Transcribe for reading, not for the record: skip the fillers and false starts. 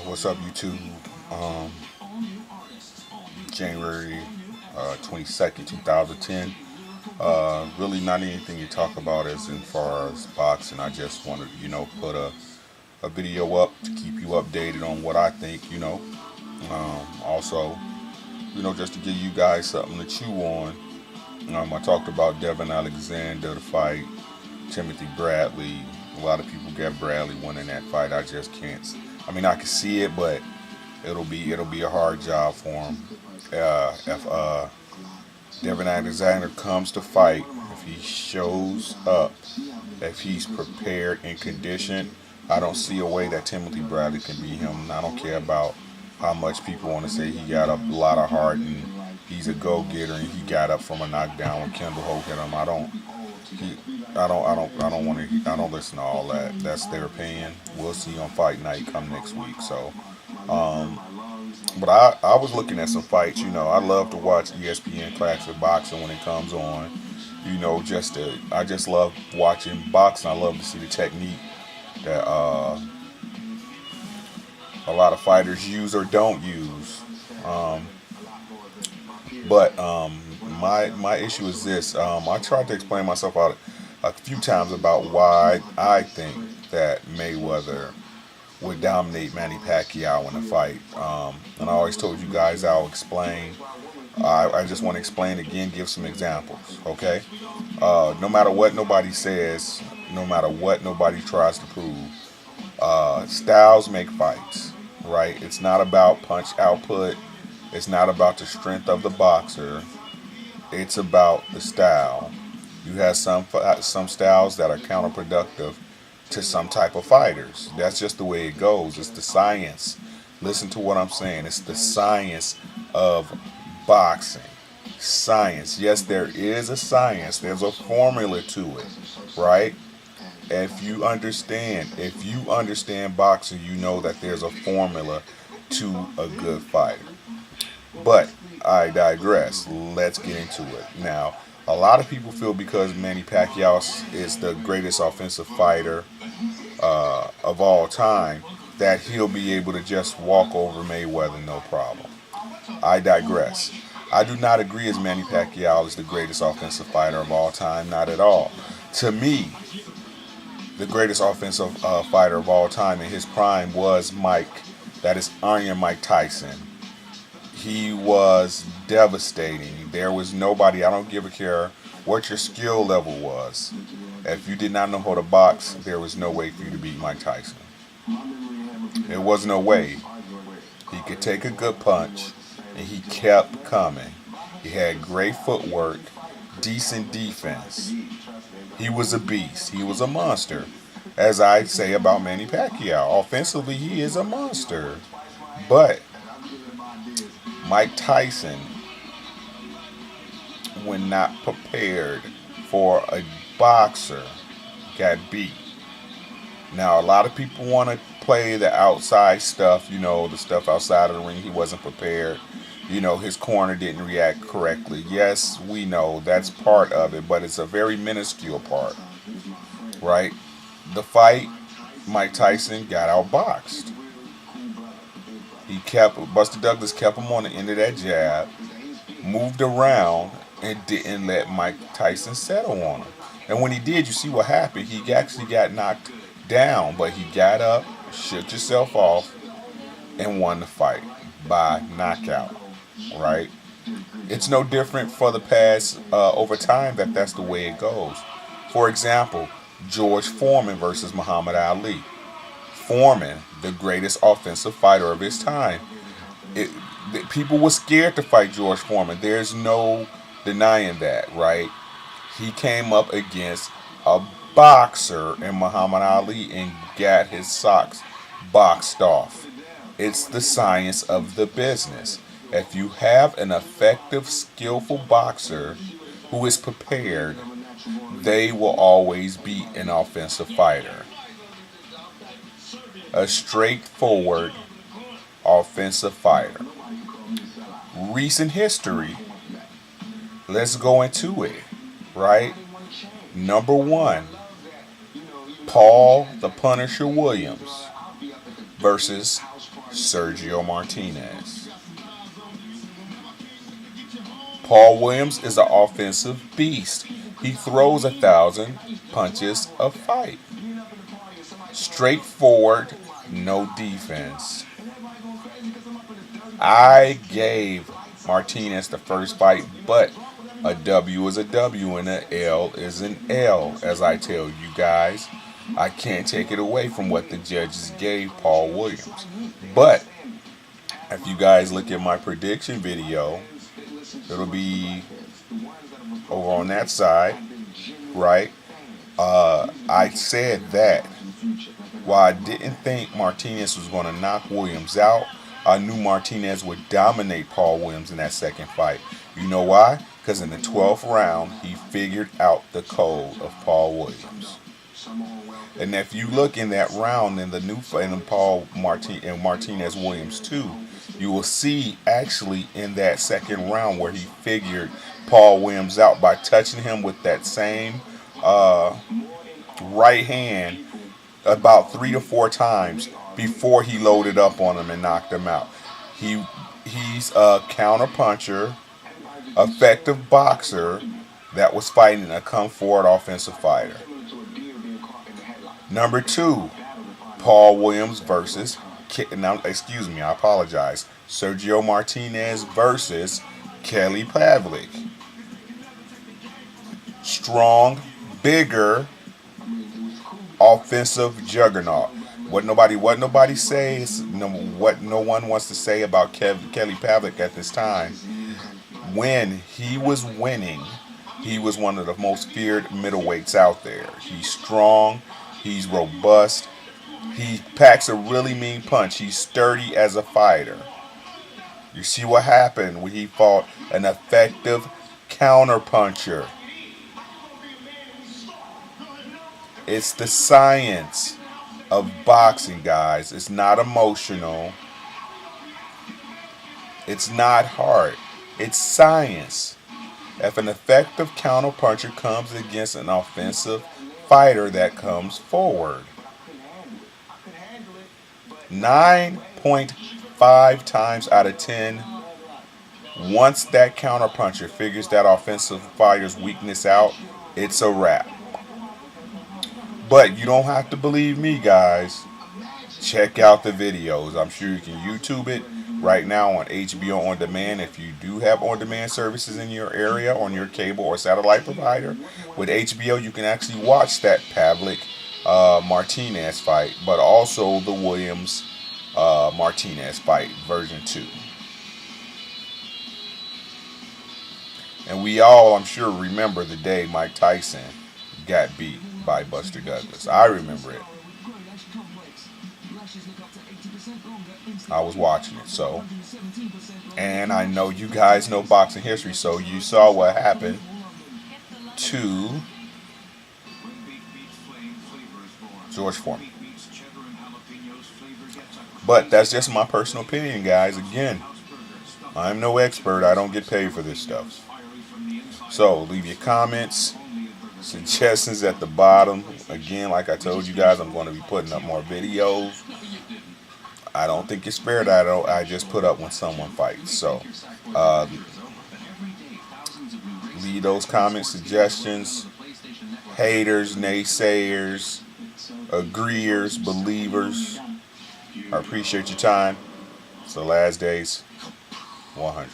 What's up, YouTube? Um, January 22nd, 2010. Really not anything to talk about as in far as boxing. I just wanted to, put a video up to keep you updated on what I think, Also, just to give you guys something to chew on. I talked about Devin Alexander, the fight, Timothy Bradley. A lot of people got Bradley winning that fight. I just can't. I mean, I can see it, but it'll be a hard job for him. If Devin Alexander comes to fight, if he shows up, if he's prepared and conditioned, I don't see a way that Timothy Bradley can beat him. I don't care about how much people want to say he got a lot of heart and he's a go-getter and he got up from a knockdown when Kendall Holt hit him. I don't listen to all that. That's their opinion. We'll see on fight night come next week. So, um, but I was looking at some fights. I love to watch ESPN Classic Boxing when it comes on. I just love watching boxing. I love to see the technique that a lot of fighters use or don't use. Um, but my issue is this. I tried to explain myself out a few times about why I think that Mayweather would dominate Manny Pacquiao in a fight. And I always told you guys I'll explain. I just want to explain again, give some examples, okay? No matter what nobody says, no matter what nobody tries to prove, styles make fights, right? It's not about punch output. It's not about the strength of the boxer. It's about the style. You have some styles that are counterproductive to some type of fighters. That's just the way it goes. It's the science. Listen to what I'm saying. It's the science of boxing. Science. Yes, there is a science. There's a formula to it, right? If you understand boxing, you know that there's a formula to a good fight. But I digress. Let's get into it. Now, a lot of people feel because Manny Pacquiao is the greatest offensive fighter of all time that he'll be able to just walk over Mayweather no problem. I digress. I do not agree as Manny Pacquiao is the greatest offensive fighter of all time. Not at all. To me, the greatest offensive fighter of all time in his prime was Mike. That is Iron Mike Tyson. He was devastating. There was nobody, I don't give a care what your skill level was. If you did not know how to box, there was no way for you to beat Mike Tyson. There was no way. He could take a good punch, and he kept coming. He had great footwork, decent defense. He was a beast. He was a monster. As I say about Manny Pacquiao, offensively, he is a monster. But Mike Tyson, when not prepared for a boxer, got beat. Now, a lot of people want to play the outside stuff, the stuff outside of the ring. He wasn't prepared. His corner didn't react correctly. Yes, we know that's part of it, but it's a very minuscule part, right? The fight, Mike Tyson got outboxed. Buster Douglas kept him on the end of that jab, moved around, and didn't let Mike Tyson settle on him. And when he did, you see what happened. He actually got knocked down, but he got up, shook himself off, and won the fight by knockout. Right? It's no different for the past over time that's the way it goes. For example, George Foreman versus Muhammad Ali. Foreman, the greatest offensive fighter of his time. It, People were scared to fight George Foreman. There's no denying that, right? He came up against a boxer in Muhammad Ali and got his socks boxed off. It's the science of the business. If you have an effective, skillful boxer who is prepared, they will always beat an offensive fighter. A straightforward offensive fighter. Recent history, let's go into it, right? Number one, Paul the Punisher Williams. versus Sergio Martinez. Paul Williams is an offensive beast. He throws 1,000 punches a fight. Straightforward, no defense. I gave Martinez the first fight, but a W is a W and an L is an L, as I tell you guys. I can't take it away from what the judges gave Paul Williams. But if you guys look at my prediction video, it'll be over on that side, right? I said that while I didn't think Martinez was going to knock Williams out, I knew Martinez would dominate Paul Williams in that second fight. You know why? Because in the 12th round, he figured out the code of Paul Williams. And if you look in that round in the new fight in Martinez Williams 2, you will see actually in that second round where he figured Paul Williams out by touching him with that same right hand about 3 to 4 times before he loaded up on him and knocked him out. He's a counter puncher, effective boxer that was fighting a come forward offensive fighter. Number 2, Paul Williams versus Sergio Martinez versus Kelly Pavlik. Strong, bigger, offensive juggernaut. What nobody says, what no one wants to say about Kelly Pavlik at this time. When he was winning, he was one of the most feared middleweights out there. He's strong, he's robust, he packs a really mean punch. He's sturdy as a fighter. You see what happened when he fought an effective counter puncher. It's the science of boxing, guys. It's not emotional. It's not hard. It's science. If an effective counter puncher comes against an offensive fighter that comes forward, 9.5 times out of 10, once that counter puncher figures that offensive fighter's weakness out, it's a wrap. But you don't have to believe me, guys. Check out the videos. I'm sure you can YouTube it right now on HBO On Demand. If you do have on-demand services in your area on your cable or satellite provider, with HBO you can actually watch that Pavlik Martinez fight, but also the Williams Martinez fight version 2. And we all, I'm sure, remember the day Mike Tyson got beat by Buster Douglas. I remember it. I was watching it, so. And I know you guys know boxing history, so you saw what happened to George Foreman. But that's just my personal opinion, guys. Again, I'm no expert. I don't get paid for this stuff. So leave your comments, suggestions at the bottom. Again, like I told you guys, I'm going to be putting up more videos. I don't think it's fair that I just put up when someone fights. So leave those comments, suggestions, haters, naysayers, agreeers, believers. I appreciate your time. It's the last days. 100.